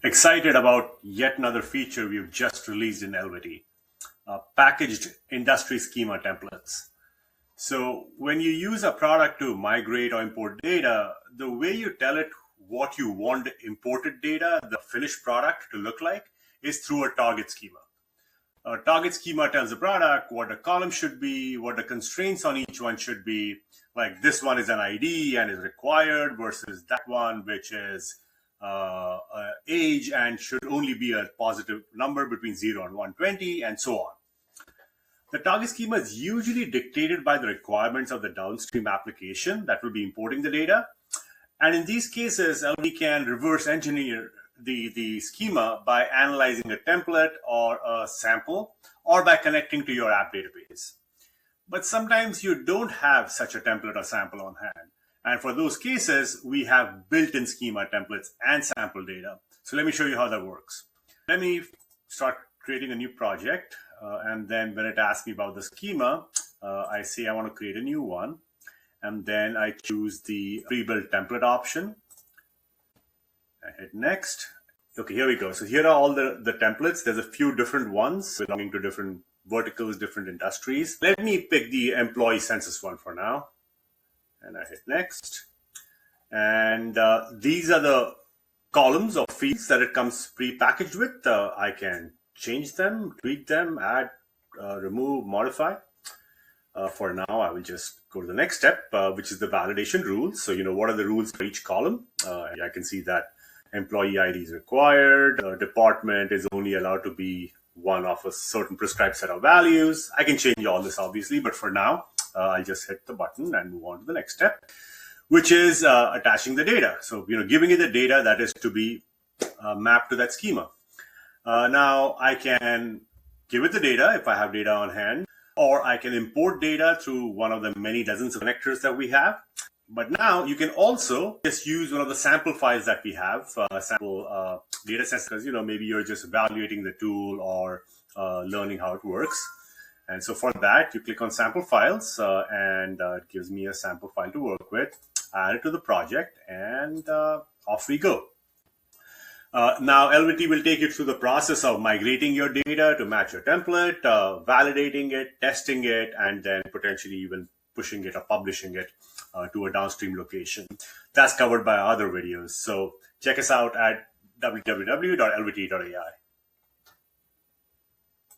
Excited about yet another feature we've just released in Elvity, packaged industry schema templates. So when you use a product to migrate or import data, the way you tell it what you want the imported data, the finished product to look like, is through a target schema. A target schema tells the product what the column should be, what the constraints on each one should be. Like this one is an ID and is required versus that one, which is age and should only be a positive number between 0 and 120, and so on. The target schema is usually dictated by the requirements of the downstream application that will be importing the data. And in these cases, we can reverse engineer the schema by analyzing a template or a sample, or by connecting to your app database. But sometimes you don't have such a template or sample on hand. And for those cases, we have built-in schema templates and sample data. So let me show you how that works. Let me start creating a new project. And then when it asks me about the schema, I say I want to create a new one. And then I choose the Prebuilt template option. I hit next. Okay, here we go. So here are all the templates. There's a few different ones belonging to different verticals, different industries. Let me pick the employee census one for now. And I hit next. And these are the columns or fields that it comes pre-packaged with. I can change them, tweak them, add, remove, modify. For now, I will just go to the next step, which is the validation rules. So, what are the rules for each column? I can see that employee ID is required. Department is only allowed to be one of a certain prescribed set of values. I can change all this, obviously, but for now, I'll just hit the button and move on to the next step, which is attaching the data. So, giving it the data that is to be mapped to that schema. Now, I can give it the data if I have data on hand, or I can import data through one of the many dozens of connectors that we have. But now you can also just use one of the sample files that we have, sample data sets, because maybe you're just evaluating the tool or learning how it works. And so for that, you click on sample files, and it gives me a sample file to work with. Add it to the project, and off we go. Now, Elvity will take you through the process of migrating your data to match your template, validating it, testing it, and then potentially even pushing it or publishing it to a downstream location. That's covered by other videos. So check us out at www.elvity.ai.